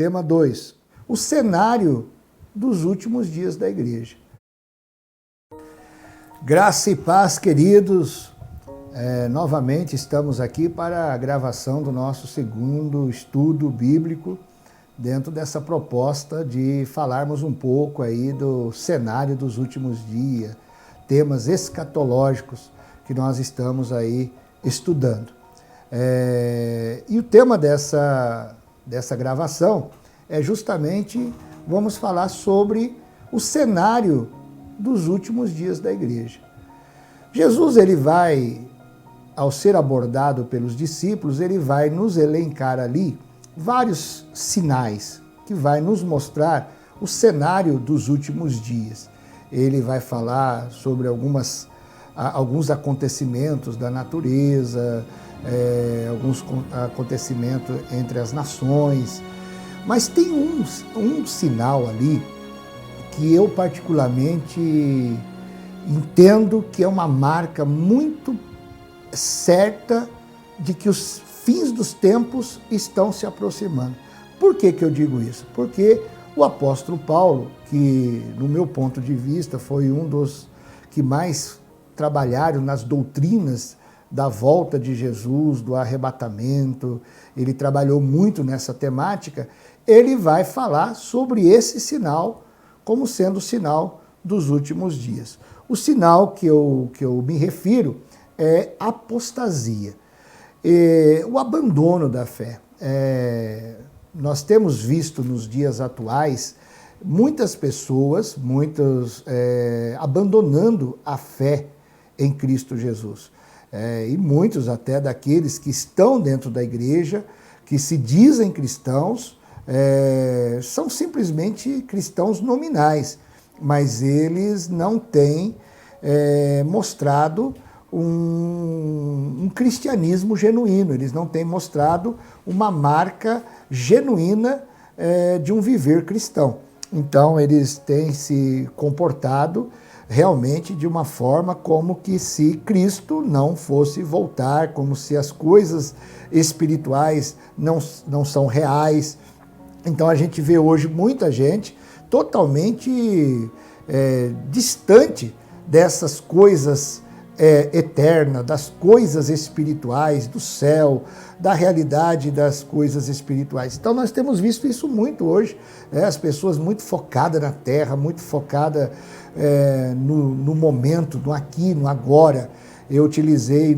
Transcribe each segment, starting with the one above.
Tema 2, o cenário dos últimos dias da igreja. Graça e paz, queridos. Novamente estamos aqui para a gravação do nosso segundo estudo bíblico, dentro dessa proposta de falarmos um pouco aí do cenário dos últimos dias, temas escatológicos que nós estamos aí estudando. E o tema dessa gravação é justamente, vamos falar sobre o cenário dos últimos dias da igreja. Jesus, ele vai, ao ser abordado pelos discípulos, ele vai nos elencar ali vários sinais que vai nos mostrar o cenário dos últimos dias. Ele vai falar sobre alguns acontecimentos da natureza, alguns acontecimentos entre as nações, mas tem um sinal ali que eu particularmente entendo que é uma marca muito certa de que os fins dos tempos estão se aproximando. Por que eu digo isso? Porque o apóstolo Paulo, que no meu ponto de vista foi um dos que mais trabalharam nas doutrinas da volta de Jesus, do arrebatamento, ele trabalhou muito nessa temática, ele vai falar sobre esse sinal como sendo o sinal dos últimos dias. O sinal que eu me refiro é apostasia, o abandono da fé. Nós temos visto nos dias atuais muitas pessoas, abandonando a fé em Cristo Jesus. E muitos até daqueles que estão dentro da igreja, que se dizem cristãos, são simplesmente cristãos nominais, mas eles não têm mostrado um cristianismo genuíno, eles não têm mostrado uma marca genuína de um viver cristão. Então, eles têm se comportado realmente de uma forma como que se Cristo não fosse voltar, como se as coisas espirituais não são reais. Então, a gente vê hoje muita gente totalmente distante dessas coisas eternas, das coisas espirituais, do céu, da realidade das coisas espirituais. Então nós temos visto isso muito hoje, as pessoas muito focadas na terra, muito focadas no momento, no aqui, no agora. Eu utilizei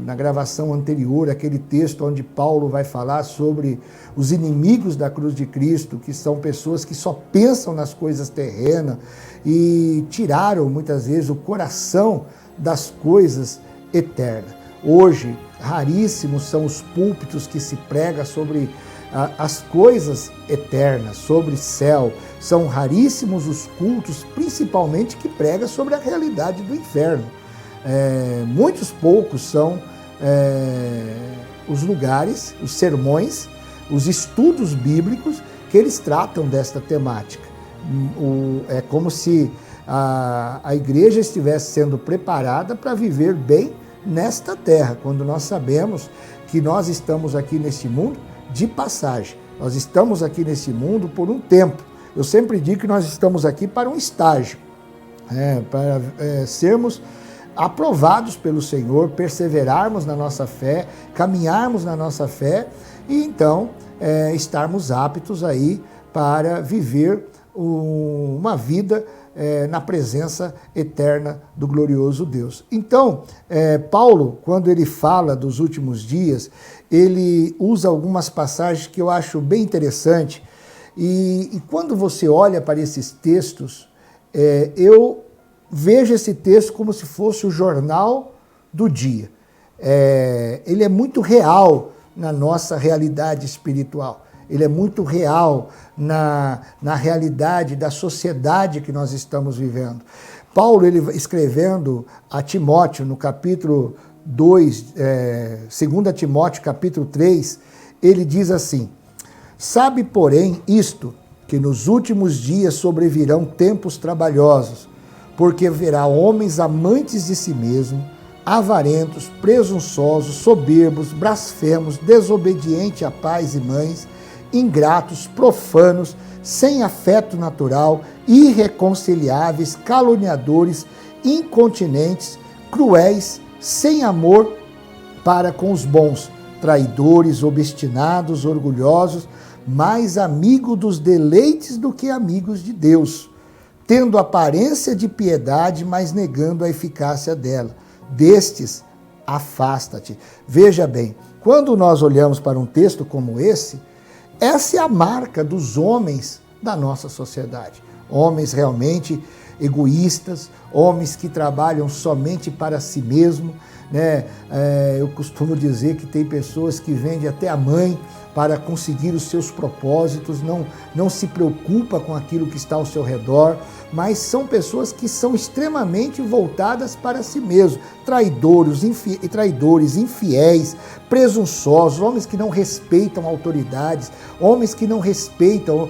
na gravação anterior aquele texto onde Paulo vai falar sobre os inimigos da cruz de Cristo, que são pessoas que só pensam nas coisas terrenas e tiraram muitas vezes o coração das coisas eternas. Hoje, raríssimos são os púlpitos que se prega sobre as coisas eternas, sobre céu. São raríssimos os cultos, principalmente que prega sobre a realidade do inferno. Muitos poucos são os lugares, os sermões, os estudos bíblicos que eles tratam desta temática. É como se a igreja estivesse sendo preparada para viver bem nesta terra, quando nós sabemos que nós estamos aqui neste mundo de passagem. Nós estamos aqui nesse mundo por um tempo. Eu sempre digo que nós estamos aqui para um estágio, para sermos aprovados pelo Senhor, perseverarmos na nossa fé, caminharmos na nossa fé e então estarmos aptos aí para viver uma vida na presença eterna do glorioso Deus. Então, Paulo, quando ele fala dos últimos dias, ele usa algumas passagens que eu acho bem interessante e quando você olha para esses textos, eu vejo esse texto como se fosse o jornal do dia. Ele é muito real na nossa realidade espiritual. Ele é muito real na realidade da sociedade que nós estamos vivendo. Paulo, ele escrevendo a Timóteo, no capítulo 2, 2 Timóteo, capítulo 3, ele diz assim: sabe, porém, isto, que nos últimos dias sobrevirão tempos trabalhosos, porque haverá homens amantes de si mesmos, avarentos, presunçosos, soberbos, blasfemos, desobedientes a pais e mães, ingratos, profanos, sem afeto natural, irreconciliáveis, caluniadores, incontinentes, cruéis, sem amor para com os bons, traidores, obstinados, orgulhosos, mais amigo dos deleites do que amigos de Deus, tendo aparência de piedade, mas negando a eficácia dela. Destes, afasta-te. Veja bem, quando nós olhamos para um texto como esse, essa é a marca dos homens da nossa sociedade. Homens realmente egoístas, homens que trabalham somente para si mesmo, né? Eu costumo dizer que tem pessoas que vendem até a mãe para conseguir os seus propósitos, não se preocupa com aquilo que está ao seu redor, mas são pessoas que são extremamente voltadas para si mesmo, traidores, infiéis, presunçosos, homens que não respeitam autoridades, homens que não respeitam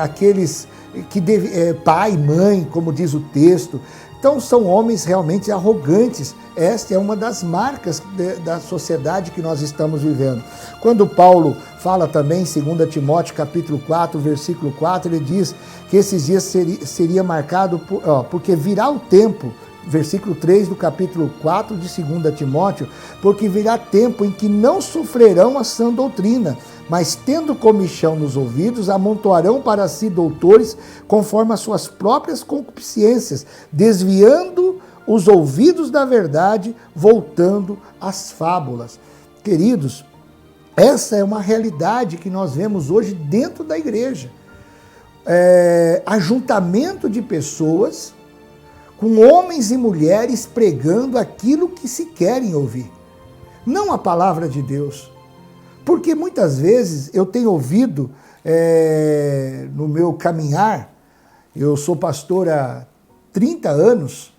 aqueles que pai, mãe, como diz o texto. Então são homens realmente arrogantes. Esta é uma das marcas da sociedade que nós estamos vivendo. Quando Paulo fala também em 2 Timóteo capítulo 4, versículo 4, ele diz que esses dias seria marcado porque virá o tempo, versículo 3 do capítulo 4 de 2 Timóteo, porque virá tempo em que não sofrerão a sã doutrina, mas tendo comichão nos ouvidos, amontoarão para si doutores conforme as suas próprias concupiscências, desviando os ouvidos da verdade, voltando às fábulas. Queridos, essa é uma realidade que nós vemos hoje dentro da igreja. Ajuntamento de pessoas com homens e mulheres pregando aquilo que se querem ouvir, não a palavra de Deus. Porque muitas vezes eu tenho ouvido no meu caminhar, eu sou pastor há 30 anos,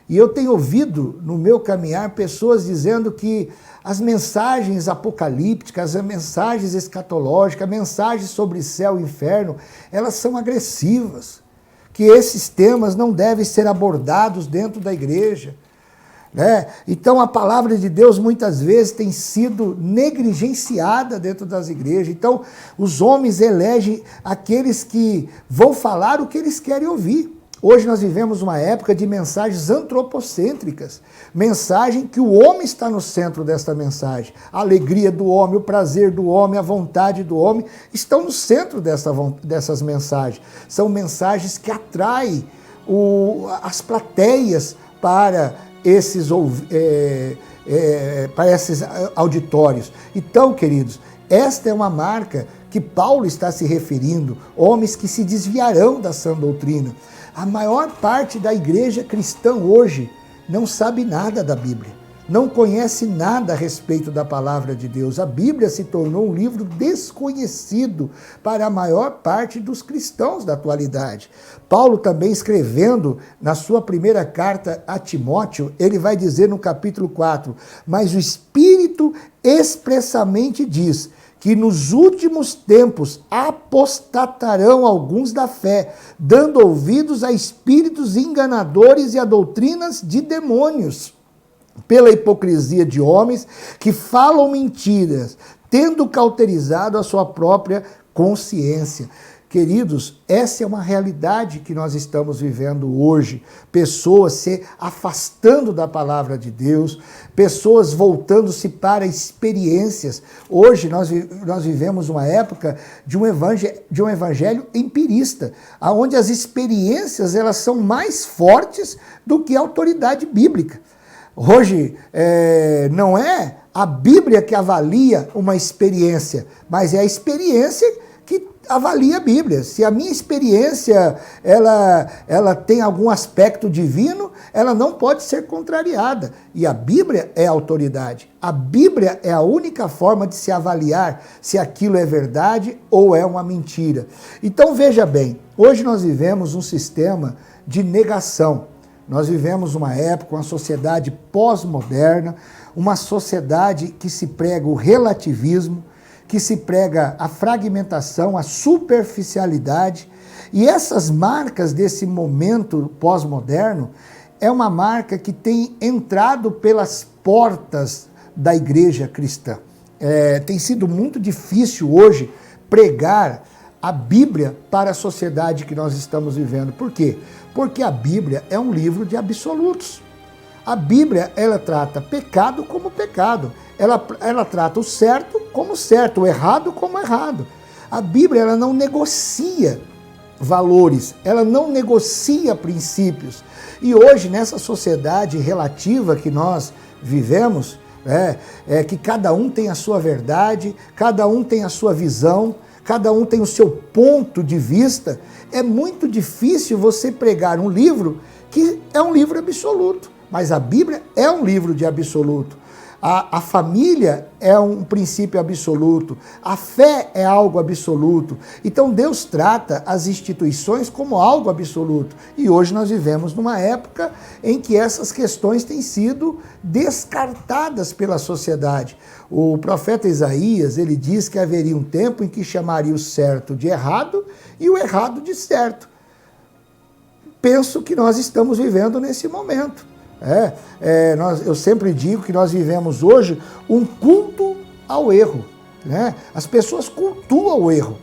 e eu tenho ouvido no meu caminhar pessoas dizendo que as mensagens apocalípticas, as mensagens escatológicas, mensagens sobre céu e inferno, elas são agressivas, que esses temas não devem ser abordados dentro da igreja. Então a palavra de Deus muitas vezes tem sido negligenciada dentro das igrejas. Então os homens elegem aqueles que vão falar o que eles querem ouvir. Hoje nós vivemos uma época de mensagens antropocêntricas, mensagem que o homem está no centro desta mensagem. A alegria do homem, o prazer do homem, a vontade do homem estão no centro dessas mensagens. São mensagens que atraem as plateias para esses auditórios. Então, queridos, esta é uma marca que Paulo está se referindo, homens que se desviarão da sã doutrina. A maior parte da igreja cristã hoje não sabe nada da Bíblia, não conhece nada a respeito da palavra de Deus. A Bíblia se tornou um livro desconhecido para a maior parte dos cristãos da atualidade. Paulo também escrevendo na sua primeira carta a Timóteo, ele vai dizer no capítulo 4, mas o Espírito expressamente diz que nos últimos tempos apostatarão alguns da fé, dando ouvidos a espíritos enganadores e a doutrinas de demônios, pela hipocrisia de homens que falam mentiras, tendo cauterizado a sua própria consciência. Queridos, essa é uma realidade que nós estamos vivendo hoje. Pessoas se afastando da palavra de Deus, pessoas voltando-se para experiências. Hoje nós vivemos uma época de um evangelho empirista, onde as experiências elas são mais fortes do que a autoridade bíblica. Hoje não é a Bíblia que avalia uma experiência, mas é a experiência que avalia a Bíblia. Se a minha experiência ela tem algum aspecto divino, ela não pode ser contrariada. E a Bíblia é a autoridade. A Bíblia é a única forma de se avaliar se aquilo é verdade ou é uma mentira. Então veja bem, hoje nós vivemos um sistema de negação. Nós vivemos uma época, uma sociedade pós-moderna, uma sociedade que se prega o relativismo, que se prega a fragmentação, a superficialidade. E essas marcas desse momento pós-moderno é uma marca que tem entrado pelas portas da igreja cristã. Tem sido muito difícil hoje pregar a Bíblia para a sociedade que nós estamos vivendo. Por quê? Porque a Bíblia é um livro de absolutos. A Bíblia, ela trata pecado como pecado. Ela trata o certo como certo, o errado como errado. A Bíblia, ela não negocia valores, ela não negocia princípios. E hoje, nessa sociedade relativa que nós vivemos, que cada um tem a sua verdade, cada um tem a sua visão, cada um tem o seu ponto de vista, é muito difícil você pregar um livro que é um livro absoluto. Mas a Bíblia é um livro de absoluto. A família é um princípio absoluto. A fé é algo absoluto. Então Deus trata as instituições como algo absoluto. E hoje nós vivemos numa época em que essas questões têm sido descartadas pela sociedade. O profeta Isaías, ele diz que haveria um tempo em que chamaria o certo de errado e o errado de certo. Penso que nós estamos vivendo nesse momento. Eu sempre digo que nós vivemos hoje um culto ao erro. As pessoas cultuam o erro.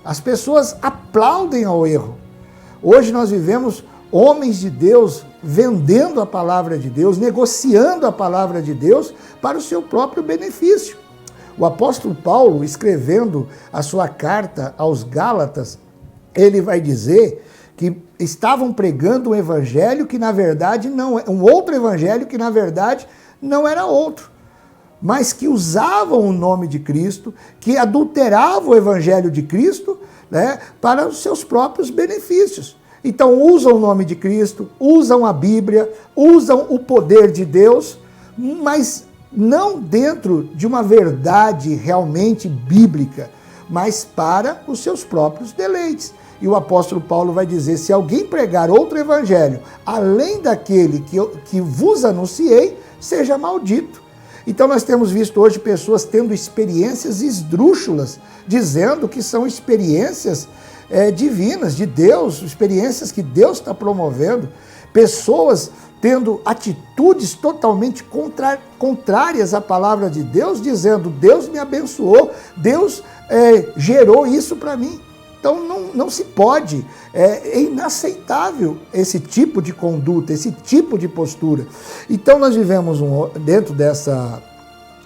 As pessoas aplaudem ao erro. Hoje nós vivemos homens de Deus vendendo a palavra de Deus, negociando a palavra de Deus para o seu próprio benefício. O apóstolo Paulo, escrevendo a sua carta aos Gálatas, ele vai dizer que estavam pregando um evangelho que na verdade não é um outro evangelho que na verdade não era outro, mas que usavam o nome de Cristo, que adulteravam o evangelho de Cristo, para os seus próprios benefícios. Então usam o nome de Cristo, usam a Bíblia, usam o poder de Deus, mas não dentro de uma verdade realmente bíblica, mas para os seus próprios deleites. E o apóstolo Paulo vai dizer, se alguém pregar outro evangelho, além daquele que vos anunciei, seja maldito. Então nós temos visto hoje pessoas tendo experiências esdrúxulas, dizendo que são experiências divinas, de Deus, experiências que Deus está promovendo, pessoas tendo atitudes totalmente contrárias à palavra de Deus, dizendo, Deus me abençoou, Deus gerou isso para mim. Então não se pode, é inaceitável esse tipo de conduta, esse tipo de postura. Então nós vivemos, dentro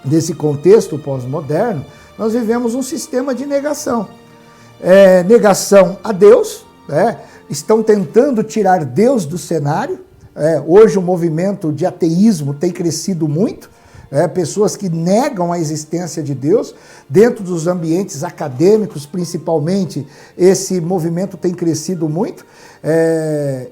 desse contexto pós-moderno, nós vivemos um sistema de negação. Negação a Deus, estão tentando tirar Deus do cenário. Hoje o movimento de ateísmo tem crescido muito. Pessoas que negam a existência de Deus, dentro dos ambientes acadêmicos, principalmente, esse movimento tem crescido muito.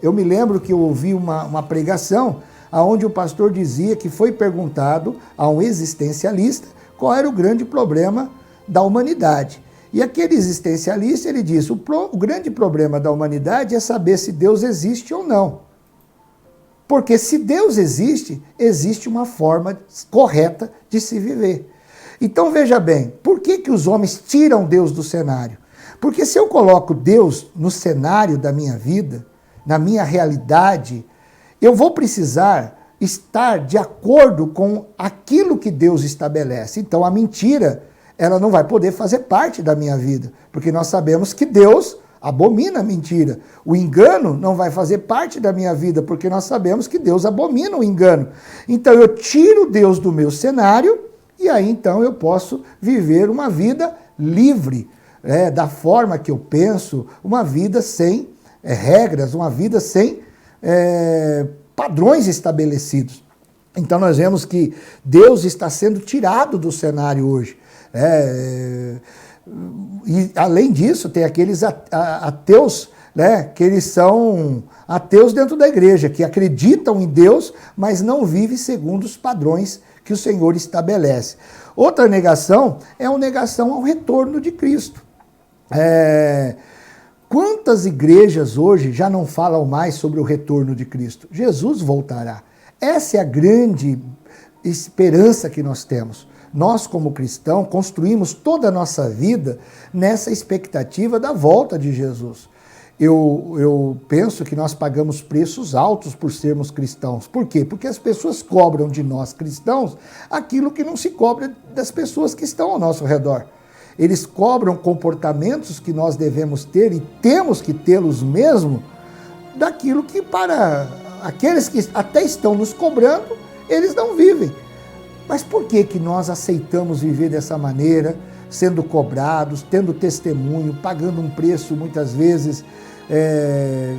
Eu me lembro que eu ouvi uma pregação onde o pastor dizia que foi perguntado a um existencialista qual era o grande problema da humanidade. E aquele existencialista, ele disse, o grande problema da humanidade é saber se Deus existe ou não. Porque se Deus existe, existe uma forma correta de se viver. Então veja bem, por que os homens tiram Deus do cenário? Porque se eu coloco Deus no cenário da minha vida, na minha realidade, eu vou precisar estar de acordo com aquilo que Deus estabelece. Então a mentira, ela não vai poder fazer parte da minha vida, porque nós sabemos que Deus abomina a mentira. O engano não vai fazer parte da minha vida, porque nós sabemos que Deus abomina o engano. Então eu tiro Deus do meu cenário e aí então eu posso viver uma vida livre, da forma que eu penso, uma vida sem regras, uma vida sem padrões estabelecidos. Então nós vemos que Deus está sendo tirado do cenário hoje. E além disso, tem aqueles ateus, que eles são ateus dentro da igreja, que acreditam em Deus, mas não vivem segundo os padrões que o Senhor estabelece. Outra negação é a negação ao retorno de Cristo. Quantas igrejas hoje já não falam mais sobre o retorno de Cristo? Jesus voltará. Essa é a grande esperança que nós temos. Nós, como cristãos, construímos toda a nossa vida nessa expectativa da volta de Jesus. Eu penso que nós pagamos preços altos por sermos cristãos. Por quê? Porque as pessoas cobram de nós, cristãos, aquilo que não se cobra das pessoas que estão ao nosso redor. eles cobram comportamentos que nós devemos ter e temos que tê-los mesmo, daquilo que para aqueles que até estão nos cobrando, eles não vivem. Mas por que que nós aceitamos viver dessa maneira, sendo cobrados, tendo testemunho, pagando um preço muitas vezes,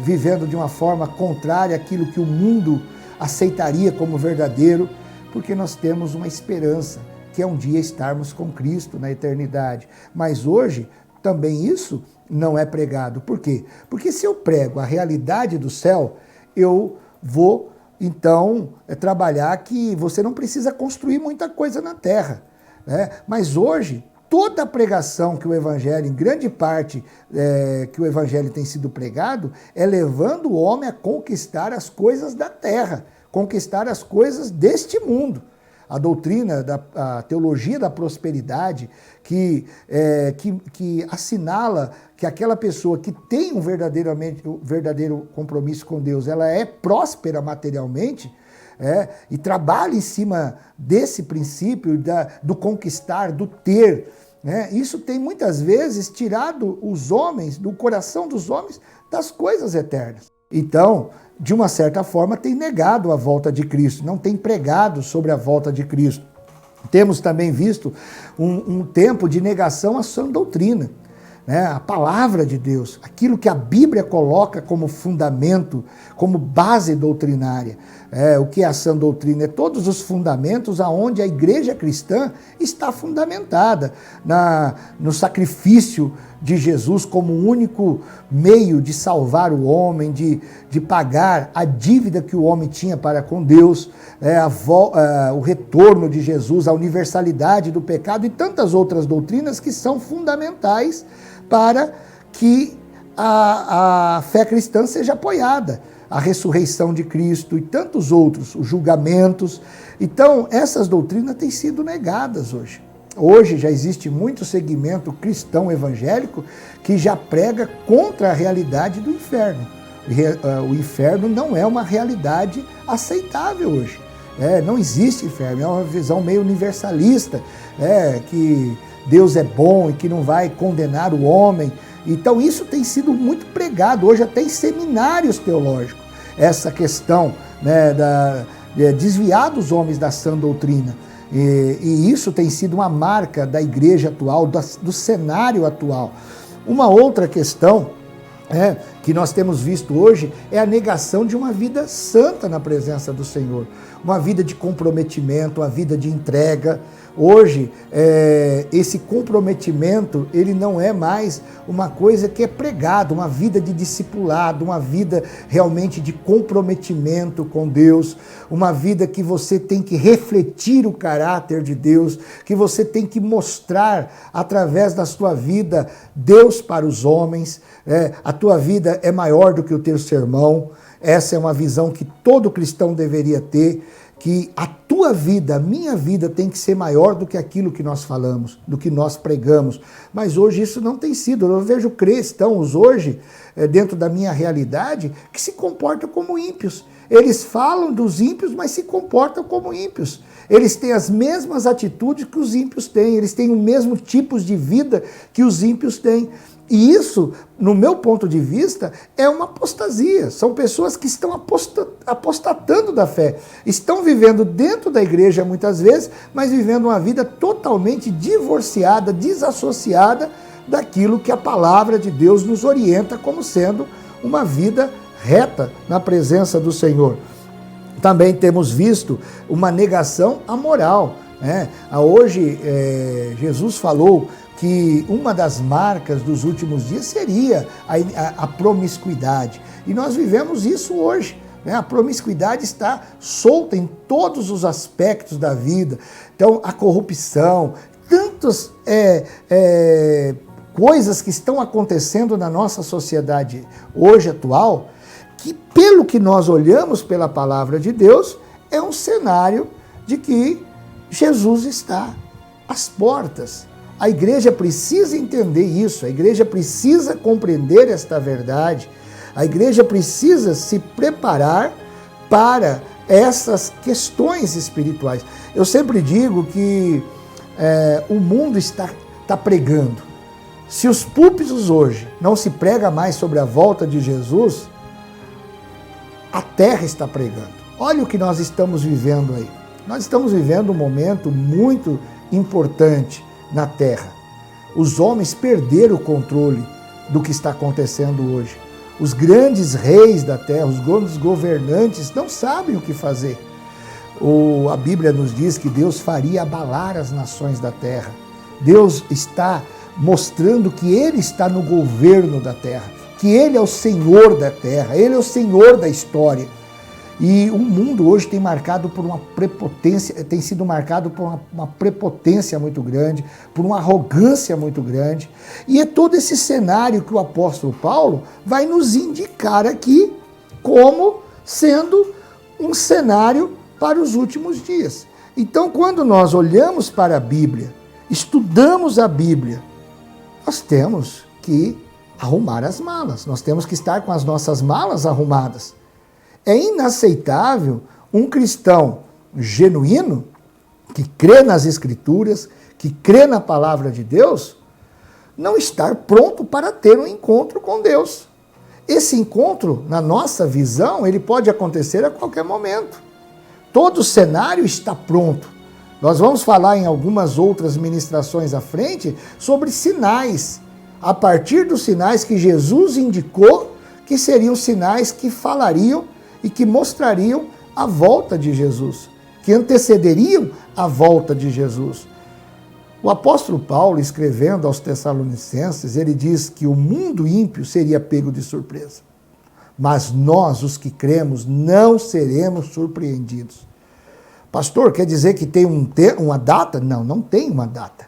vivendo de uma forma contrária àquilo que o mundo aceitaria como verdadeiro? Porque nós temos uma esperança, que é um dia estarmos com Cristo na eternidade. Mas hoje, também isso não é pregado. Por quê? Porque se eu prego a realidade do céu, eu vou, então, trabalhar que você não precisa construir muita coisa na terra, né? Mas hoje, toda a pregação que o Evangelho, em grande parte que o Evangelho tem sido pregado, é levando o homem a conquistar as coisas da terra, conquistar as coisas deste mundo. A doutrina, a teologia da prosperidade, que assinala que aquela pessoa que tem um verdadeiro compromisso com Deus, ela é próspera materialmente, e trabalha em cima desse princípio do conquistar, do ter. Isso tem muitas vezes tirado os homens, do coração dos homens, das coisas eternas. Então, de uma certa forma, tem negado a volta de Cristo, não tem pregado sobre a volta de Cristo. Temos também visto um tempo de negação à sã doutrina, né? A palavra de Deus, aquilo que a Bíblia coloca como fundamento, como base doutrinária. O que é a sã doutrina? É todos os fundamentos aonde a igreja cristã está fundamentada, no sacrifício de Jesus como único meio de salvar o homem, de pagar a dívida que o homem tinha para com Deus, o retorno de Jesus, a universalidade do pecado e tantas outras doutrinas que são fundamentais para que a fé cristã seja apoiada. A ressurreição de Cristo e tantos outros, os julgamentos. Então, essas doutrinas têm sido negadas hoje. Hoje já existe muito segmento cristão evangélico que já prega contra a realidade do inferno. O inferno não é uma realidade aceitável hoje. Não existe inferno, é uma visão meio universalista, que Deus é bom e que não vai condenar o homem. Então isso tem sido muito pregado, hoje até em seminários teológicos, essa questão, né, desviar os homens da sã doutrina. E isso tem sido uma marca da igreja atual, do cenário atual. Uma outra questão que nós temos visto hoje é a negação de uma vida santa na presença do Senhor, uma vida de comprometimento, uma vida de entrega. Hoje, esse comprometimento, ele não é mais uma coisa que é pregado, uma vida de discipulado, uma vida realmente de comprometimento com Deus, uma vida que você tem que refletir o caráter de Deus, que você tem que mostrar através da sua vida Deus para os homens. A tua vida é maior do que o teu sermão. Essa é uma visão que todo cristão deveria ter, que a tua vida, a minha vida tem que ser maior do que aquilo que nós falamos, do que nós pregamos. Mas hoje isso não tem sido. Eu vejo cristãos hoje, dentro da minha realidade, que se comportam como ímpios. Eles falam dos ímpios, mas se comportam como ímpios. Eles têm as mesmas atitudes que os ímpios têm, eles têm o mesmo tipo de vida que os ímpios têm. E isso, no meu ponto de vista, é uma apostasia. São pessoas que estão apostatando da fé. Estão vivendo dentro da igreja muitas vezes, mas vivendo uma vida totalmente divorciada, desassociada daquilo que a palavra de Deus nos orienta como sendo uma vida reta na presença do Senhor. Também temos visto uma negação à moral. Hoje, Jesus falou que uma das marcas dos últimos dias seria a promiscuidade. E nós vivemos isso hoje. A promiscuidade está solta em todos os aspectos da vida. Então, a corrupção, tantas coisas que estão acontecendo na nossa sociedade hoje atual, que pelo que nós olhamos pela palavra de Deus, é um cenário de que Jesus está às portas. A igreja precisa entender isso, a igreja precisa compreender esta verdade, a igreja precisa se preparar para essas questões espirituais. Eu sempre digo que o mundo está está pregando. Se os púlpitos hoje não se prega mais sobre a volta de Jesus, a terra está pregando. Olha o que nós estamos vivendo aí. Nós estamos vivendo um momento muito importante na terra. Os homens perderam o controle do que está acontecendo hoje. Os grandes reis da terra, os grandes governantes não sabem o que fazer. A Bíblia nos diz que Deus faria abalar as nações da terra. Deus está mostrando que Ele está no governo da terra, que Ele é o Senhor da terra, Ele é o Senhor da história. E o mundo hoje tem sido marcado por uma prepotência muito grande, por uma arrogância muito grande. E é todo esse cenário que o apóstolo Paulo vai nos indicar aqui como sendo um cenário para os últimos dias. Então, quando nós olhamos para a Bíblia, estudamos a Bíblia, nós temos que arrumar as malas, nós temos que estar com as nossas malas arrumadas. É inaceitável um cristão genuíno, que crê nas Escrituras, que crê na palavra de Deus, não estar pronto para ter um encontro com Deus. Esse encontro, na nossa visão, ele pode acontecer a qualquer momento. Todo o cenário está pronto. Nós vamos falar em algumas outras ministrações à frente sobre sinais, a partir dos sinais que Jesus indicou que seriam sinais que falariam e que mostrariam a volta de Jesus, que antecederiam a volta de Jesus. O apóstolo Paulo, escrevendo aos Tessalonicenses, ele diz que o mundo ímpio seria pego de surpresa. Mas nós, os que cremos, não seremos surpreendidos. Pastor, quer dizer que tem uma data? Não, não tem uma data.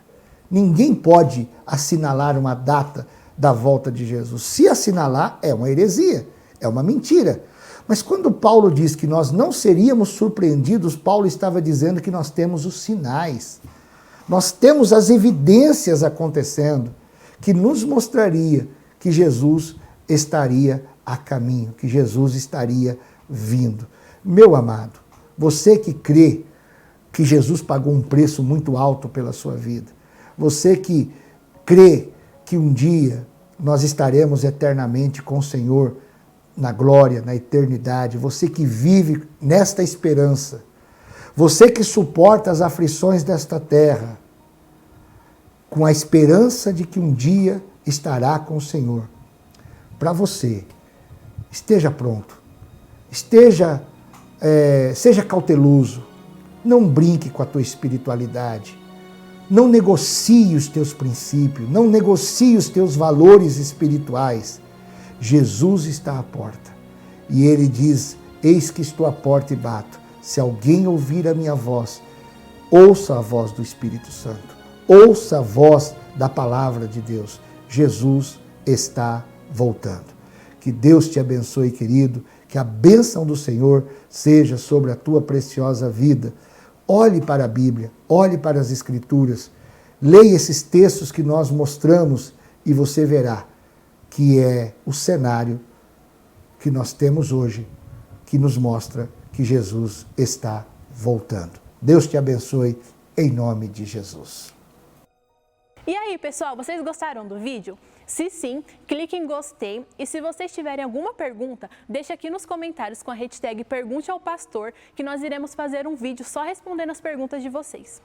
Ninguém pode assinalar uma data da volta de Jesus. Se assinalar, é uma heresia, é uma mentira. Mas quando Paulo diz que nós não seríamos surpreendidos, Paulo estava dizendo que nós temos os sinais. Nós temos as evidências acontecendo, que nos mostraria que Jesus estaria a caminho, que Jesus estaria vindo. Meu amado, você que crê que Jesus pagou um preço muito alto pela sua vida, você que crê que um dia nós estaremos eternamente com o Senhor na glória, na eternidade, você que vive nesta esperança, você que suporta as aflições desta terra, com a esperança de que um dia estará com o Senhor, para você, esteja pronto, seja cauteloso, não brinque com a tua espiritualidade, não negocie os teus princípios, não negocie os teus valores espirituais. Jesus está à porta e Ele diz, eis que estou à porta e bato. Se alguém ouvir a minha voz, ouça a voz do Espírito Santo, ouça a voz da palavra de Deus. Jesus está voltando. Que Deus te abençoe, querido, que a bênção do Senhor seja sobre a tua preciosa vida. Olhe para a Bíblia, olhe para as Escrituras, leia esses textos que nós mostramos e você verá que é o cenário que nós temos hoje, que nos mostra que Jesus está voltando. Deus te abençoe, em nome de Jesus. E aí, pessoal, vocês gostaram do vídeo? Se sim, clique em gostei e se vocês tiverem alguma pergunta, deixe aqui nos comentários com a hashtag Pergunte ao Pastor, que nós iremos fazer um vídeo só respondendo as perguntas de vocês.